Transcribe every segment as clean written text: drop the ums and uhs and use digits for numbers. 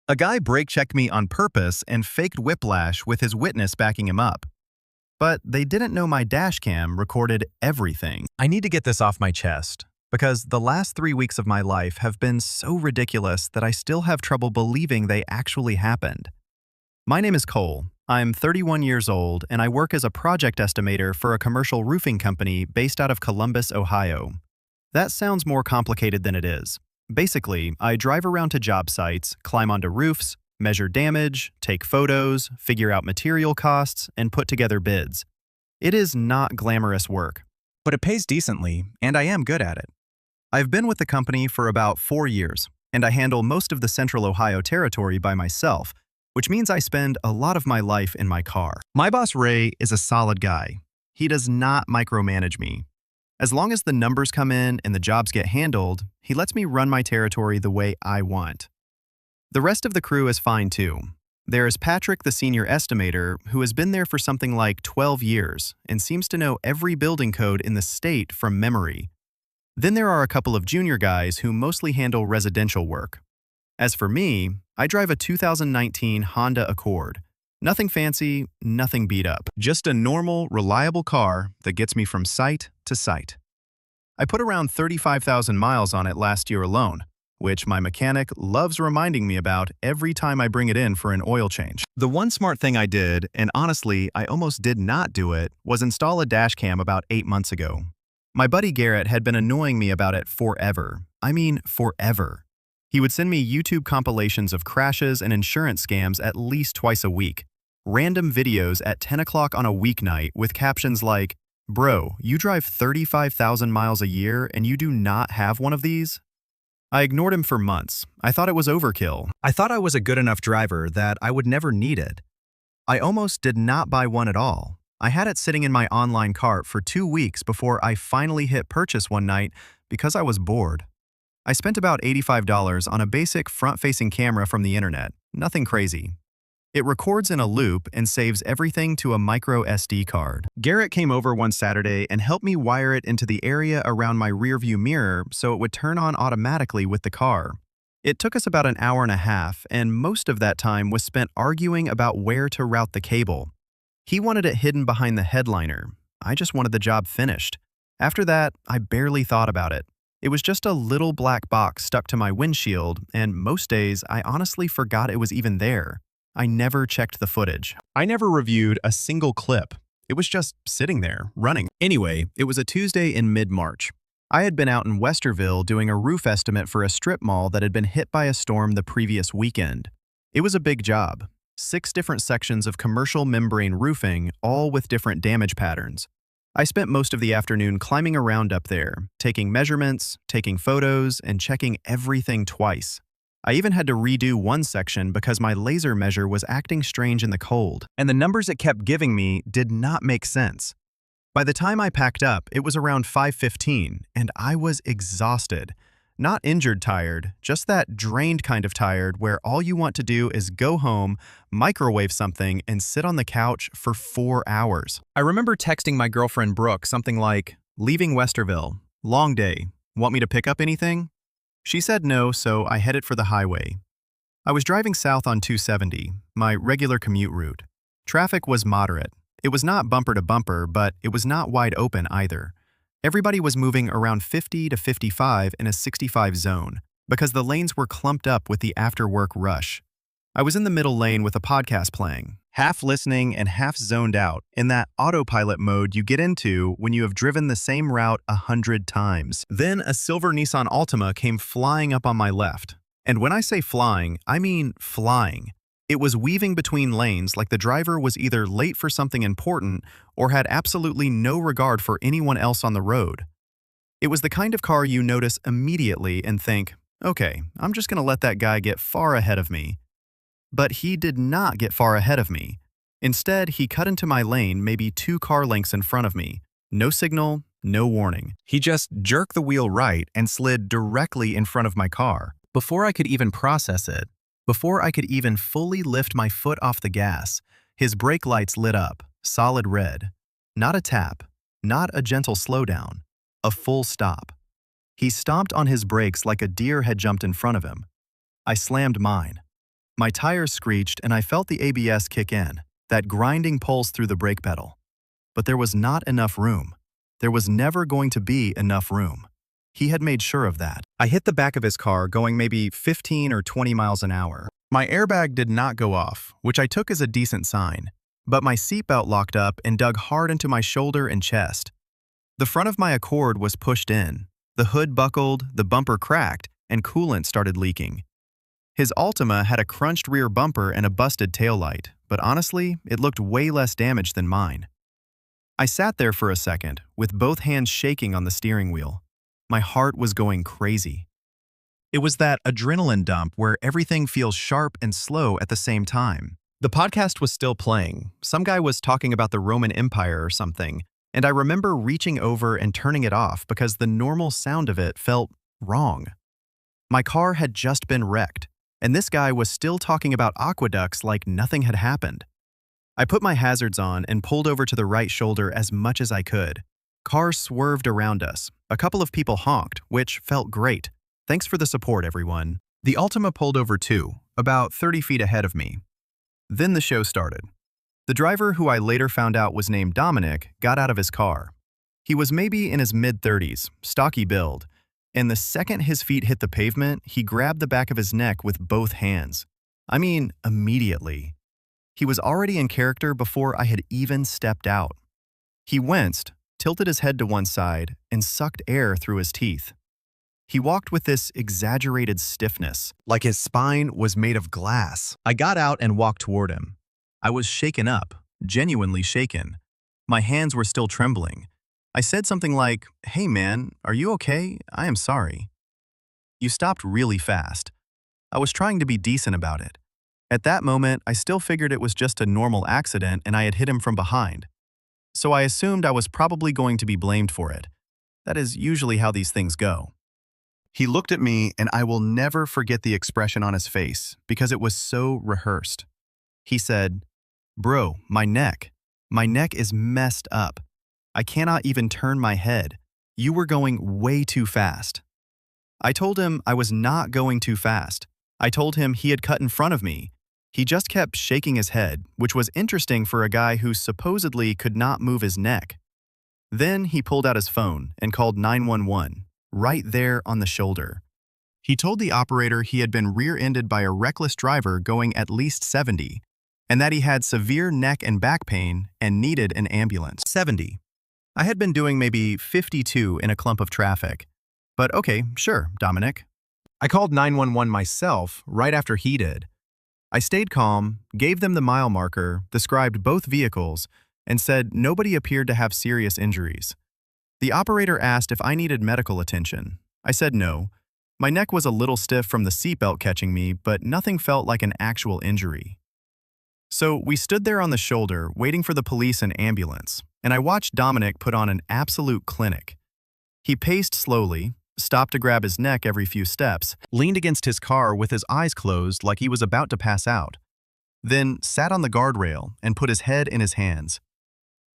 A guy brake-checked me on purpose and faked Whiplash with his witness backing him up. But they didn't know my dashcam recorded everything. I need to get this off my chest, because the last 3 weeks of my life have been so ridiculous that I still have trouble believing they actually happened. My name is Cole. I'm 31 years old, and I work as a project estimator for a commercial roofing company based out of Columbus, Ohio. That sounds more complicated than it is. Basically, I drive around to job sites, climb onto roofs, measure damage, take photos, figure out material costs, and put together bids. It is not glamorous work, but it pays decently, and I am good at it. I've been with the company for about 4 years, and I handle most of the Central Ohio territory by myself, which means I spend a lot of my life in my car. My boss, Ray, is a solid guy. He does not micromanage me. As long as the numbers come in and the jobs get handled, he lets me run my territory the way I want. The rest of the crew is fine too. There is Patrick, the senior estimator, who has been there for something like 12 years and seems to know every building code in the state from memory. Then there are a couple of junior guys who mostly handle residential work. As for me, I drive a 2019 Honda Accord. Nothing fancy, nothing beat up. Just a normal, reliable car that gets me from site to site. I put around 35,000 miles on it last year alone, which my mechanic loves reminding me about every time I bring it in for an oil change. The one smart thing I did, and honestly, I almost did not do it, was install a dash cam about 8 months ago. My buddy Garrett had been annoying me about it forever. I mean, forever. He would send me YouTube compilations of crashes and insurance scams at least twice a week. Random videos at 10 o'clock on a weeknight with captions like, "Bro, you drive 35,000 miles a year and you do not have one of these?" I ignored him for months. I thought it was overkill. I thought I was a good enough driver that I would never need it. I almost did not buy one at all. I had it sitting in my online cart for 2 weeks before I finally hit purchase one night because I was bored. I spent about $85 on a basic front-facing camera from the internet. Nothing crazy. It records in a loop and saves everything to a micro SD card. Garrett came over one Saturday and helped me wire it into the area around my rearview mirror so it would turn on automatically with the car. It took us about an hour and a half, and most of that time was spent arguing about where to route the cable. He wanted it hidden behind the headliner. I just wanted the job finished. After that, I barely thought about it. It was just a little black box stuck to my windshield, and most days I honestly forgot it was even there. I never checked the footage. I never reviewed a single clip. It was just sitting there, running. Anyway, it was a Tuesday in mid-March. I had been out in Westerville doing a roof estimate for a strip mall that had been hit by a storm the previous weekend. It was a big job. 6 different sections of commercial membrane roofing, all with different damage patterns. I spent most of the afternoon climbing around up there, taking measurements, taking photos, and checking everything twice. I even had to redo one section because my laser measure was acting strange in the cold, and the numbers it kept giving me did not make sense. By the time I packed up, it was around 5:15, and I was exhausted. Not injured tired, just that drained kind of tired where all you want to do is go home, microwave something, and sit on the couch for 4 hours. I remember texting my girlfriend Brooke something like, "Leaving Westerville. Long day. Want me to pick up anything?" She said no, so I headed for the highway. I was driving south on 270, my regular commute route. Traffic was moderate. It was not bumper to bumper, but it was not wide open either. Everybody was moving around 50 to 55 in a 65 zone, because the lanes were clumped up with the after-work rush. I was in the middle lane with a podcast playing, half listening and half zoned out, in that autopilot mode you get into when you have driven the same route 100 times. Then a silver Nissan Altima came flying up on my left. And when I say flying, I mean flying. It was weaving between lanes like the driver was either late for something important or had absolutely no regard for anyone else on the road. It was the kind of car you notice immediately and think, okay, I'm just going to let that guy get far ahead of me. But he did not get far ahead of me. Instead, he cut into my lane maybe 2 car lengths in front of me. No signal, no warning. He just jerked the wheel right and slid directly in front of my car. Before I could even process it, before I could even fully lift my foot off the gas, his brake lights lit up, solid red. Not a tap, not a gentle slowdown, a full stop. He stomped on his brakes like a deer had jumped in front of him. I slammed mine. My tires screeched and I felt the ABS kick in, that grinding pulse through the brake pedal. But there was not enough room. There was never going to be enough room. He had made sure of that. I hit the back of his car going maybe 15 or 20 miles an hour. My airbag did not go off, which I took as a decent sign, but my seatbelt locked up and dug hard into my shoulder and chest. The front of my Accord was pushed in, the hood buckled, the bumper cracked, and coolant started leaking. His Altima had a crunched rear bumper and a busted taillight, but honestly, it looked way less damaged than mine. I sat there for a second, with both hands shaking on the steering wheel. My heart was going crazy. It was that adrenaline dump where everything feels sharp and slow at the same time. The podcast was still playing. Some guy was talking about the Roman Empire or something, and I remember reaching over and turning it off because the normal sound of it felt wrong. My car had just been wrecked, and this guy was still talking about aqueducts like nothing had happened. I put my hazards on and pulled over to the right shoulder as much as I could. Cars swerved around us. A couple of people honked, which felt great. Thanks for the support, everyone. The Altima pulled over too, about 30 feet ahead of me. Then the show started. The driver, who I later found out was named Dominic, got out of his car. He was maybe in his mid-30s, stocky build, and the second his feet hit the pavement, he grabbed the back of his neck with both hands. I mean, immediately. He was already in character before I had even stepped out. He winced, tilted his head to one side, and sucked air through his teeth. He walked with this exaggerated stiffness, like his spine was made of glass. I got out and walked toward him. I was shaken up, genuinely shaken. My hands were still trembling. I said something like, "Hey man, are you okay? I am sorry." You stopped really fast. I was trying to be decent about it. At that moment, I still figured it was just a normal accident and I had hit him from behind. So I assumed I was probably going to be blamed for it. That is usually how these things go. He looked at me and I will never forget the expression on his face because it was so rehearsed. He said, "Bro, my neck is messed up. I cannot even turn my head. You were going way too fast." I told him I was not going too fast. I told him he had cut in front of me. He just kept shaking his head, which was interesting for a guy who supposedly could not move his neck. Then he pulled out his phone and called 911, right there on the shoulder. He told the operator he had been rear-ended by a reckless driver going at least 70, and that he had severe neck and back pain and needed an ambulance. 70. I had been doing maybe 52 in a clump of traffic. But okay, sure, Dominic. I called 911 myself right after he did. I stayed calm, gave them the mile marker, described both vehicles, and said nobody appeared to have serious injuries. The operator asked if I needed medical attention. I said no. My neck was a little stiff from the seatbelt catching me, but nothing felt like an actual injury. So we stood there on the shoulder, waiting for the police and ambulance, and I watched Dominic put on an absolute clinic. He paced slowly, stopped to grab his neck every few steps, leaned against his car with his eyes closed like he was about to pass out, then sat on the guardrail and put his head in his hands.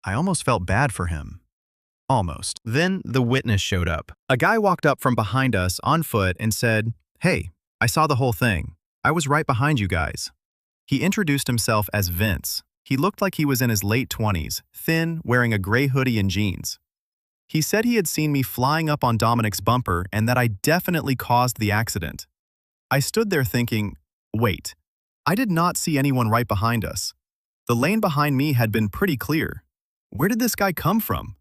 I almost felt bad for him. Almost. Then the witness showed up. A guy walked up from behind us on foot and said, "Hey, I saw the whole thing. I was right behind you guys." He introduced himself as Vince. He looked like he was in his late 20s, thin, wearing a gray hoodie and jeans. He said he had seen me flying up on Dominic's bumper and that I definitely caused the accident. I stood there thinking, wait, I did not see anyone right behind us. The lane behind me had been pretty clear. Where did this guy come from?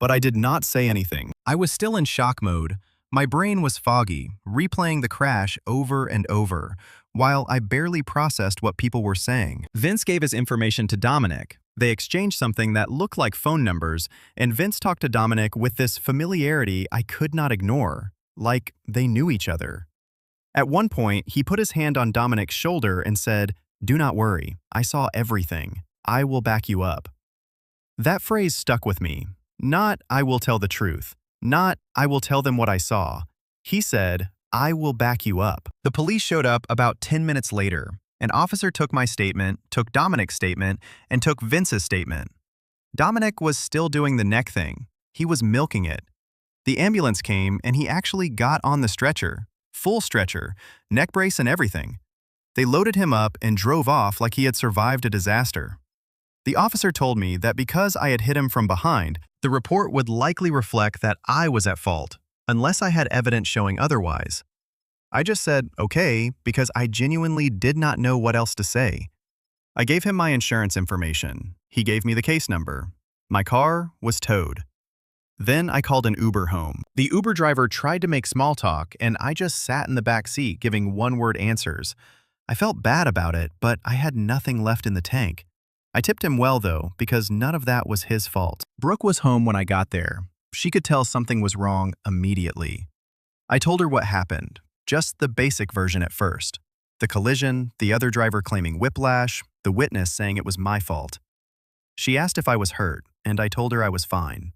But I did not say anything. I was still in shock mode. My brain was foggy, replaying the crash over and over, while I barely processed what people were saying. Vince gave his information to Dominic. They exchanged something that looked like phone numbers, and Vince talked to Dominic with this familiarity I could not ignore, like they knew each other. At one point, he put his hand on Dominic's shoulder and said, "Do not worry, I saw everything. I will back you up." That phrase stuck with me. Not, "I will tell the truth." Not, "I will tell them what I saw." He said, "I will back you up." The police showed up about 10 minutes later. An officer took my statement, took Dominic's statement, and took Vince's statement. Dominic was still doing the neck thing. He was milking it. The ambulance came and he actually got on the stretcher. Full stretcher, neck brace and everything. They loaded him up and drove off like he had survived a disaster. The officer told me that because I had hit him from behind, the report would likely reflect that I was at fault, unless I had evidence showing otherwise. I just said, okay, because I genuinely did not know what else to say. I gave him my insurance information. He gave me the case number. My car was towed. Then I called an Uber home. The Uber driver tried to make small talk, and I just sat in the back seat giving one-word answers. I felt bad about it, but I had nothing left in the tank. I tipped him well, though, because none of that was his fault. Brooke was home when I got there. She could tell something was wrong immediately. I told her what happened, just the basic version at first. The collision, the other driver claiming whiplash, the witness saying it was my fault. She asked if I was hurt, and I told her I was fine.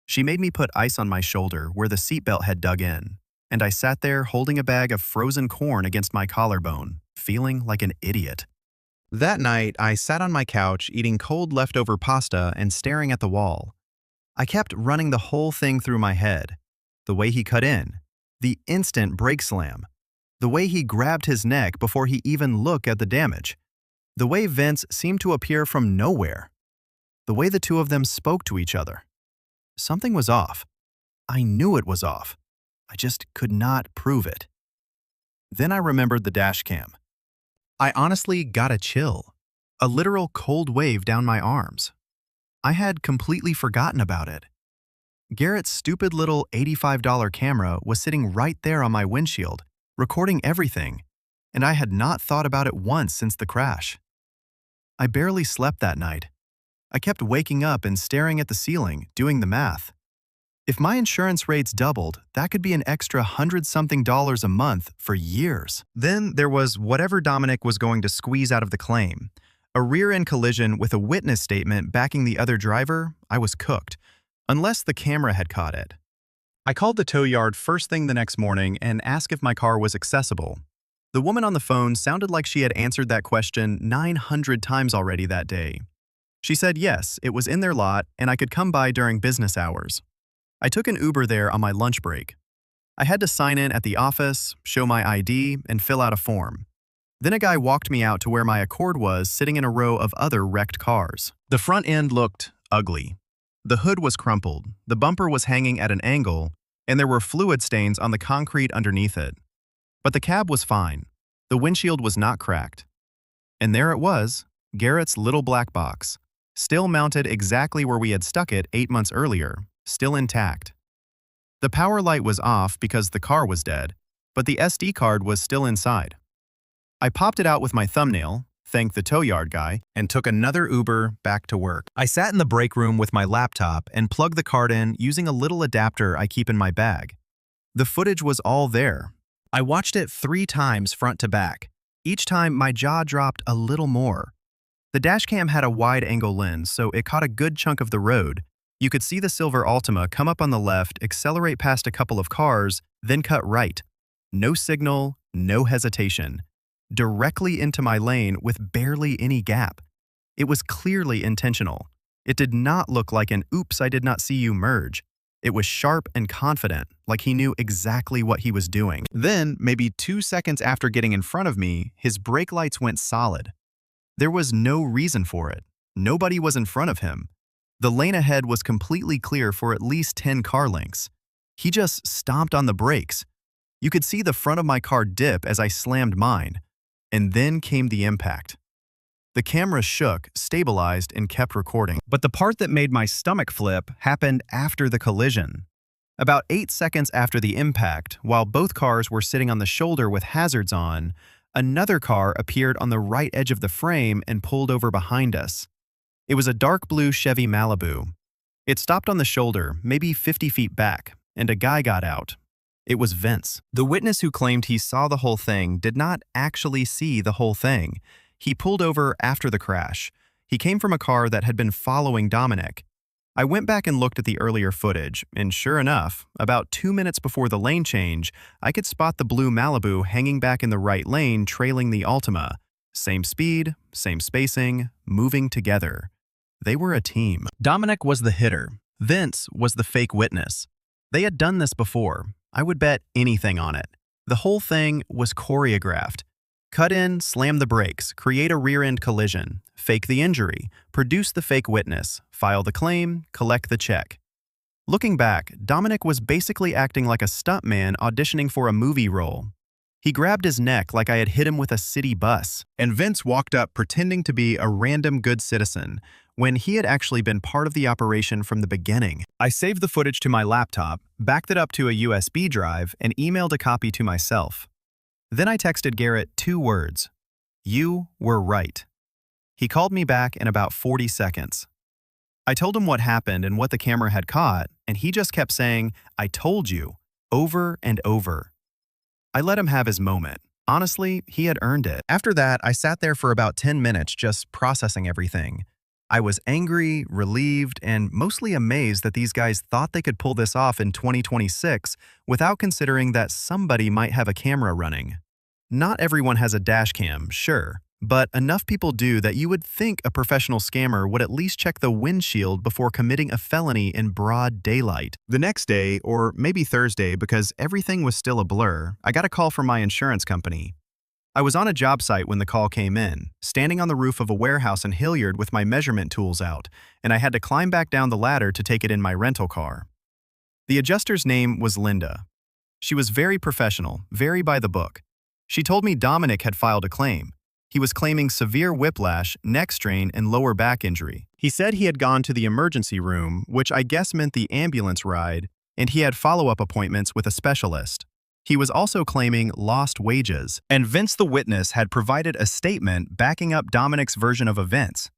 She made me put ice on my shoulder where the seatbelt had dug in, and I sat there holding a bag of frozen corn against my collarbone, feeling like an idiot. That night, I sat on my couch eating cold leftover pasta and staring at the wall. I kept running the whole thing through my head. The way he cut in, the instant brake slam, the way he grabbed his neck before he even looked at the damage, the way Vince seemed to appear from nowhere, the way the two of them spoke to each other. Something was off. I knew it was off. I just could not prove it. Then I remembered the dash cam. I honestly got a chill, a literal cold wave down my arms. I had completely forgotten about it. Garrett's stupid little $85 camera was sitting right there on my windshield, recording everything, and I had not thought about it once since the crash. I barely slept that night. I kept waking up and staring at the ceiling, doing the math. If my insurance rates doubled, that could be an extra $100-something a month for years. Then there was whatever Dominic was going to squeeze out of the claim. A rear-end collision with a witness statement backing the other driver. I was cooked, unless the camera had caught it. I called the tow yard first thing the next morning and asked if my car was accessible. The woman on the phone sounded like she had answered that question 900 times already that day. She said yes, it was in their lot and I could come by during business hours. I took an Uber there on my lunch break. I had to sign in at the office, show my ID, and fill out a form. Then a guy walked me out to where my Accord was sitting in a row of other wrecked cars. The front end looked ugly. The hood was crumpled, the bumper was hanging at an angle, and there were fluid stains on the concrete underneath it. But the cab was fine. The windshield was not cracked. And there it was, Garrett's little black box, still mounted exactly where we had stuck it 8 months earlier, still intact. The power light was off because the car was dead, but the SD card was still inside. I popped it out with my thumbnail, thanked the tow yard guy, and took another Uber back to work. I sat in the break room with my laptop and plugged the card in using a little adapter I keep in my bag. The footage was all there. I watched it 3 times front to back. Each time my jaw dropped a little more. The dashcam had a wide-angle lens, so it caught a good chunk of the road. You could see the silver Altima come up on the left, accelerate past a couple of cars, then cut right. No signal, no hesitation. Directly into my lane with barely any gap. It was clearly intentional. It did not look like an oops, I did not see you merge. It was sharp and confident, like he knew exactly what he was doing. Then, maybe 2 seconds after getting in front of me, his brake lights went solid. There was no reason for it. Nobody was in front of him. The lane ahead was completely clear for at least 10 car lengths. He just stomped on the brakes. You could see the front of my car dip as I slammed mine. And then came the impact. The camera shook, stabilized, and kept recording. But the part that made my stomach flip happened after the collision. About 8 seconds after the impact, while both cars were sitting on the shoulder with hazards on, another car appeared on the right edge of the frame and pulled over behind us. It was a dark blue Chevy Malibu. It stopped on the shoulder, maybe 50 feet back, and a guy got out. It was Vince. The witness who claimed he saw the whole thing did not actually see the whole thing. He pulled over after the crash. He came from a car that had been following Dominic. I went back and looked at the earlier footage, and sure enough, about 2 minutes before the lane change, I could spot the blue Malibu hanging back in the right lane trailing the Altima. Same speed, same spacing, moving together. They were a team. Dominic was the hitter. Vince was the fake witness. They had done this before. I would bet anything on it. The whole thing was choreographed. Cut in, slam the brakes, create a rear-end collision, fake the injury, produce the fake witness, file the claim, collect the check. Looking back, Dominic was basically acting like a stuntman auditioning for a movie role. He grabbed his neck like I had hit him with a city bus, and Vince walked up pretending to be a random good citizen, when he had actually been part of the operation from the beginning. I saved the footage to my laptop, backed it up to a USB drive, and emailed a copy to myself. Then I texted Garrett 2 words. "You were right." He called me back in about 40 seconds. I told him what happened and what the camera had caught, and he just kept saying, "I told you," over and over. I let him have his moment. Honestly, he had earned it. After that, I sat there for about 10 minutes just processing everything. I was angry, relieved, and mostly amazed that these guys thought they could pull this off in 2026 without considering that somebody might have a camera running. Not everyone has a dash cam, sure, but enough people do that you would think a professional scammer would at least check the windshield before committing a felony in broad daylight. The next day, or maybe Thursday because everything was still a blur, I got a call from my insurance company. I was on a job site when the call came in, standing on the roof of a warehouse in Hilliard with my measurement tools out, and I had to climb back down the ladder to take it in my rental car. The adjuster's name was Linda. She was very professional, very by the book. She told me Dominic had filed a claim. He was claiming severe whiplash, neck strain, and lower back injury. He said he had gone to the emergency room, which I guess meant the ambulance ride, and he had follow-up appointments with a specialist. He was also claiming lost wages, and Vince the witness had provided a statement backing up Dominic's version of events.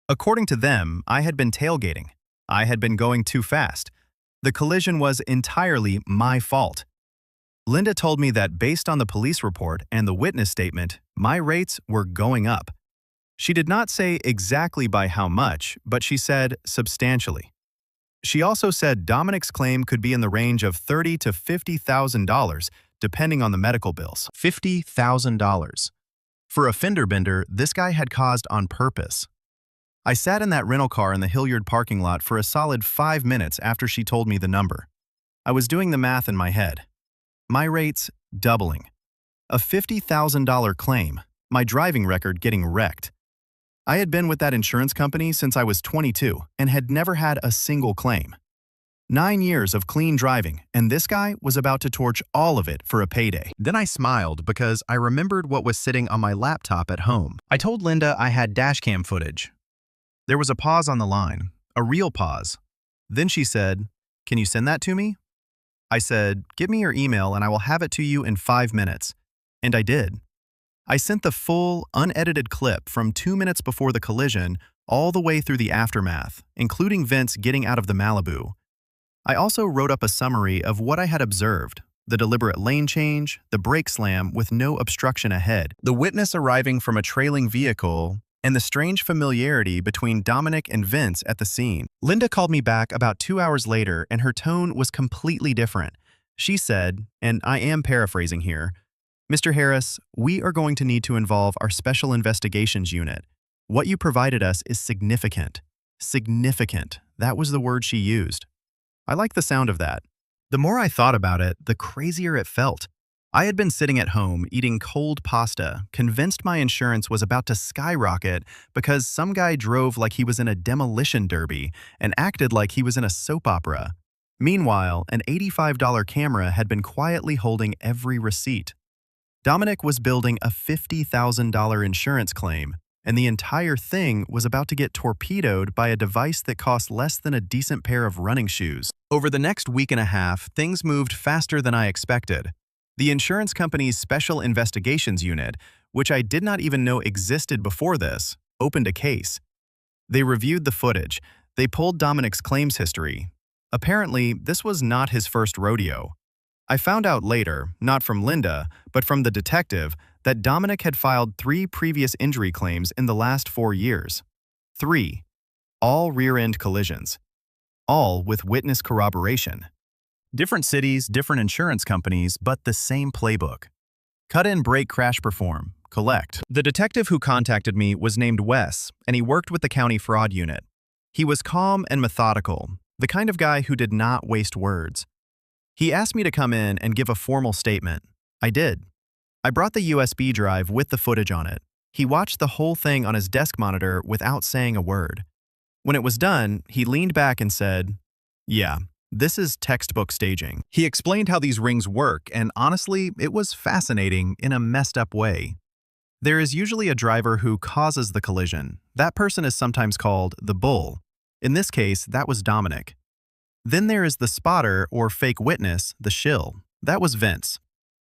According to them, I had been tailgating. I had been going too fast. The collision was entirely my fault. Linda told me that based on the police report and the witness statement, my rates were going up. She did not say exactly by how much, but she said substantially. She also said Dominic's claim could be in the range of $30,000 to $50,000, depending on the medical bills. $50,000. For a fender bender, this guy had caused on purpose. I sat in that rental car in the Hilliard parking lot for a solid 5 minutes after she told me the number. I was doing the math in my head. My rates doubling. A $50,000 claim, my driving record getting wrecked. I had been with that insurance company since I was 22 and had never had a single claim. 9 years of clean driving, and this guy was about to torch all of it for a payday. Then I smiled because I remembered what was sitting on my laptop at home. I told Linda I had dashcam footage. There was a pause on the line, a real pause. Then she said, "Can you send that to me?" I said, "Give me your email and I will have it to you in 5 minutes." And I did. I sent the full, unedited clip from 2 minutes before the collision all the way through the aftermath, including Vince getting out of the Malibu. I also wrote up a summary of what I had observed: the deliberate lane change, the brake slam with no obstruction ahead, the witness arriving from a trailing vehicle, and the strange familiarity between Dominic and Vince at the scene. Linda called me back about 2 hours later, and her tone was completely different. She said, and I am paraphrasing here, "Mr. Harris, we are going to need to involve our Special Investigations Unit. What you provided us is significant." Significant. That was the word she used. I like the sound of that. The more I thought about it, the crazier it felt. I had been sitting at home eating cold pasta, convinced my insurance was about to skyrocket because some guy drove like he was in a demolition derby and acted like he was in a soap opera. Meanwhile, an $85 camera had been quietly holding every receipt. Dominic was building a $50,000 insurance claim, and the entire thing was about to get torpedoed by a device that cost less than a decent pair of running shoes. Over the next week and a half, things moved faster than I expected. The insurance company's Special Investigations Unit, which I did not even know existed before this, opened a case. They reviewed the footage. They pulled Dominic's claims history. Apparently, this was not his first rodeo. I found out later, not from Linda, but from the detective, that Dominic had filed 3 previous injury claims in the last 4 years. 3. All rear-end collisions. All with witness corroboration. Different cities, different insurance companies, but the same playbook. Cut in, break, crash, perform, collect. The detective who contacted me was named Wes, and he worked with the county fraud unit. He was calm and methodical, the kind of guy who did not waste words. He asked me to come in and give a formal statement. I did. I brought the USB drive with the footage on it. He watched the whole thing on his desk monitor without saying a word. When it was done, he leaned back and said, "Yeah, this is textbook staging." He explained how these rings work, and honestly, it was fascinating in a messed up way. There is usually a driver who causes the collision. That person is sometimes called the bull. In this case, that was Dominic. Then there is the spotter or fake witness, the shill. That was Vince.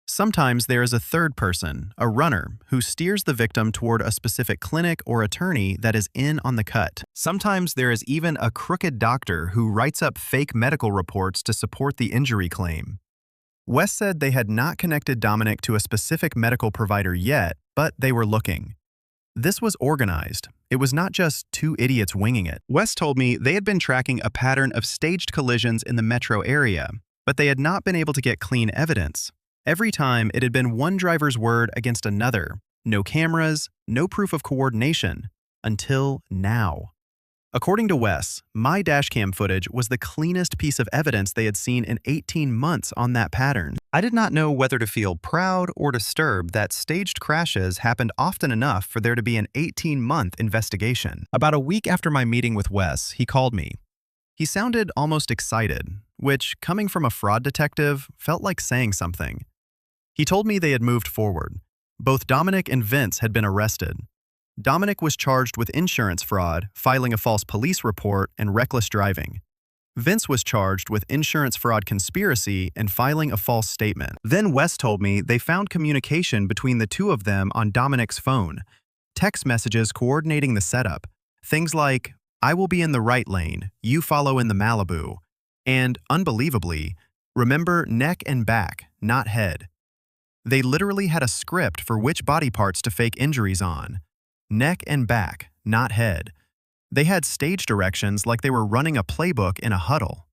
Sometimes there is a third person, a runner, who steers the victim toward a specific clinic or attorney that is in on the cut. Sometimes there is even a crooked doctor who writes up fake medical reports to support the injury claim. Wes said they had not connected Dominic to a specific medical provider yet, but they were looking. This was organized. It was not just two idiots winging it. Wes told me they had been tracking a pattern of staged collisions in the metro area, but they had not been able to get clean evidence. Every time, it had been one driver's word against another. No cameras, no proof of coordination. Until now. According to Wes, my dashcam footage was the cleanest piece of evidence they had seen in 18 months on that pattern. I did not know whether to feel proud or disturbed that staged crashes happened often enough for there to be an 18-month investigation. About a week after my meeting with Wes, he called me. He sounded almost excited, which, coming from a fraud detective, felt like saying something. He told me they had moved forward. Both Dominic and Vince had been arrested. Dominic was charged with insurance fraud, filing a false police report, and reckless driving. Vince was charged with insurance fraud conspiracy and filing a false statement. Then Wes told me they found communication between the two of them on Dominic's phone. Text messages coordinating the setup. Things like, "I will be in the right lane, you follow in the Malibu." And, unbelievably, remember neck and back, not head. They literally had a script for which body parts to fake injuries on. Neck and back, not head. They had stage directions like they were running a playbook in a huddle.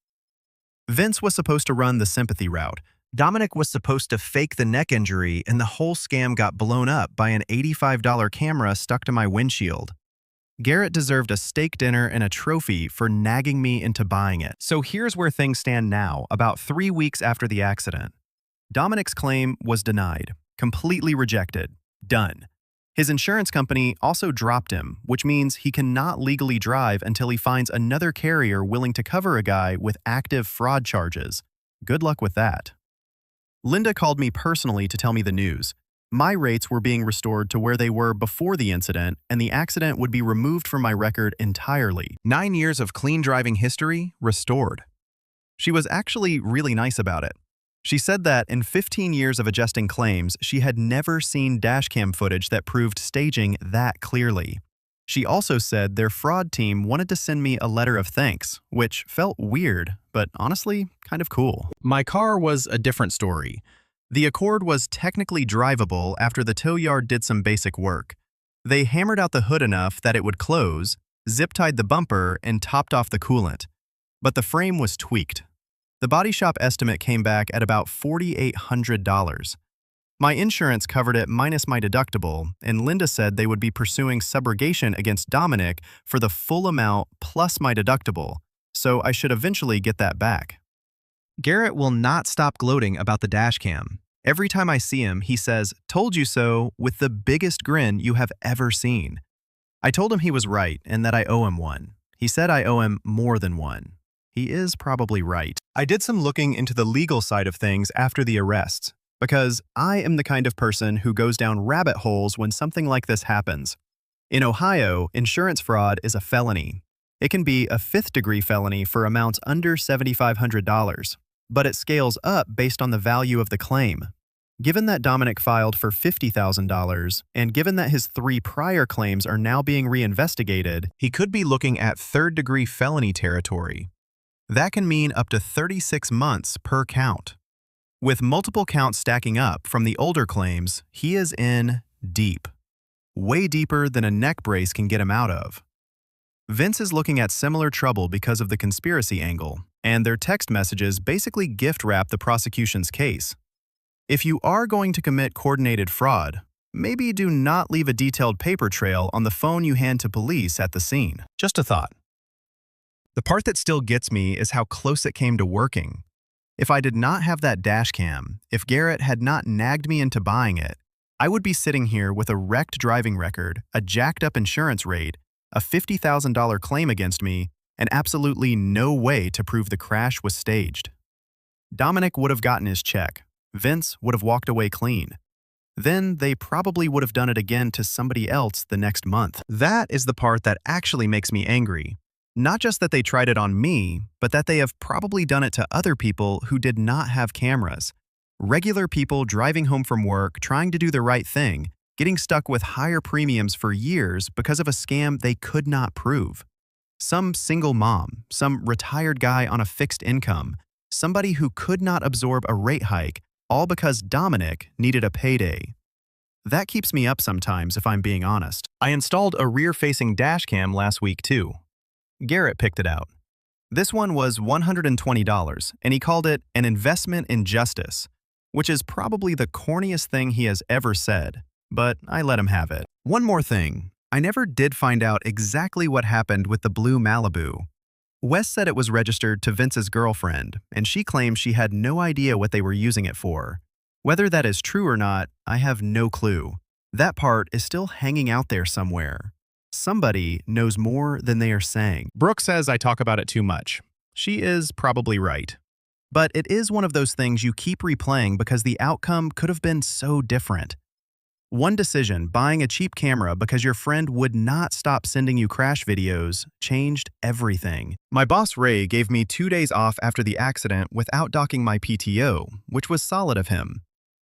Vince was supposed to run the sympathy route. Dominic was supposed to fake the neck injury, and the whole scam got blown up by an $85 camera stuck to my windshield. Garrett deserved a steak dinner and a trophy for nagging me into buying it. So here's where things stand now, about 3 weeks after the accident. Dominic's claim was denied, completely rejected, done. His insurance company also dropped him, which means he cannot legally drive until he finds another carrier willing to cover a guy with active fraud charges. Good luck with that. Linda called me personally to tell me the news. My rates were being restored to where they were before the incident, and the accident would be removed from my record entirely. 9 years of clean driving history restored. She was actually really nice about it. She said that in 15 years of adjusting claims, she had never seen dashcam footage that proved staging that clearly. She also said their fraud team wanted to send me a letter of thanks, which felt weird, but honestly, kind of cool. My car was a different story. The Accord was technically drivable after the tow yard did some basic work. They hammered out the hood enough that it would close, zip-tied the bumper, and topped off the coolant. But the frame was tweaked. The body shop estimate came back at about $4,800. My insurance covered it minus my deductible, and Linda said they would be pursuing subrogation against Dominic for the full amount plus my deductible, so I should eventually get that back. Garrett will not stop gloating about the dashcam. Every time I see him, he says, "Told you so," with the biggest grin you have ever seen. I told him he was right and that I owe him one. He said I owe him more than one. He is probably right. I did some looking into the legal side of things after the arrests, because I am the kind of person who goes down rabbit holes when something like this happens. In Ohio, insurance fraud is a felony. It can be a 5th-degree felony for amounts under $7,500, but it scales up based on the value of the claim. Given that Dominic filed for $50,000, and given that his 3 prior claims are now being reinvestigated, he could be looking at 3rd-degree felony territory. That can mean up to 36 months per count. With multiple counts stacking up from the older claims, he is in deep. Way deeper than a neck brace can get him out of. Vince is looking at similar trouble because of the conspiracy angle, and their text messages basically gift-wrap the prosecution's case. If you are going to commit coordinated fraud, maybe do not leave a detailed paper trail on the phone you hand to police at the scene. Just a thought. The part that still gets me is how close it came to working. If I did not have that dash cam, if Garrett had not nagged me into buying it, I would be sitting here with a wrecked driving record, a jacked-up insurance rate, a $50,000 claim against me, and absolutely no way to prove the crash was staged. Dominic would have gotten his check. Vince would have walked away clean. Then they probably would have done it again to somebody else the next month. That is the part that actually makes me angry. Not just that they tried it on me, but that they have probably done it to other people who did not have cameras. Regular people driving home from work, trying to do the right thing, getting stuck with higher premiums for years because of a scam they could not prove. Some single mom, some retired guy on a fixed income, somebody who could not absorb a rate hike, all because Dominic needed a payday. That keeps me up sometimes, if I'm being honest. I installed a rear-facing dash cam last week too. Garrett picked it out. This one was $120, and he called it an investment in justice, which is probably the corniest thing he has ever said, but I let him have it. One more thing, I never did find out exactly what happened with the blue Malibu. Wes said it was registered to Vince's girlfriend, and she claimed she had no idea what they were using it for. Whether that is true or not, I have no clue. That part is still hanging out there somewhere. Somebody knows more than they are saying. Brooke says I talk about it too much. She is probably right. But it is one of those things you keep replaying because the outcome could have been so different. One decision, buying a cheap camera because your friend would not stop sending you crash videos, changed everything. My boss Ray gave me 2 days off after the accident without docking my PTO, which was solid of him.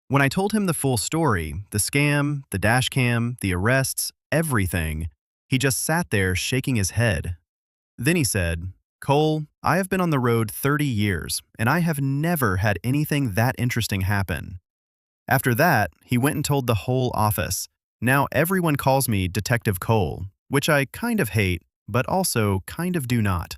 When I told him the full story, the scam, the dash cam, the arrests, everything, he just sat there shaking his head. Then he said, "Cole, I have been on the road 30 years, and I have never had anything that interesting happen." After that, he went and told the whole office. Now everyone calls me Detective Cole, which I kind of hate, but also kind of do not.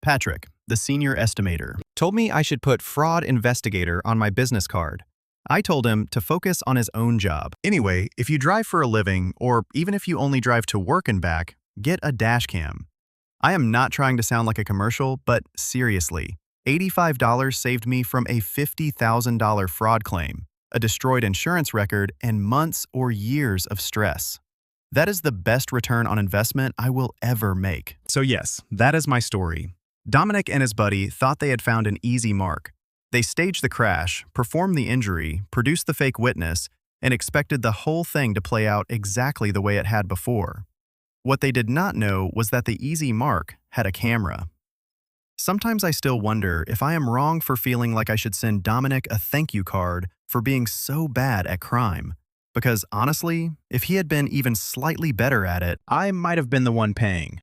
Patrick, the senior estimator, told me I should put fraud investigator on my business card. I told him to focus on his own job. Anyway, if you drive for a living, or even if you only drive to work and back, get a dash cam. I am not trying to sound like a commercial, but seriously, $85 saved me from a $50,000 fraud claim, a destroyed insurance record, and months or years of stress. That is the best return on investment I will ever make. So yes, that is my story. Dominic and his buddy thought they had found an easy mark. They staged the crash, performed the injury, produced the fake witness, and expected the whole thing to play out exactly the way it had before. What they did not know was that the easy mark had a camera. Sometimes I still wonder if I am wrong for feeling like I should send Dominic a thank you card for being so bad at crime. Because honestly, if he had been even slightly better at it, I might have been the one paying.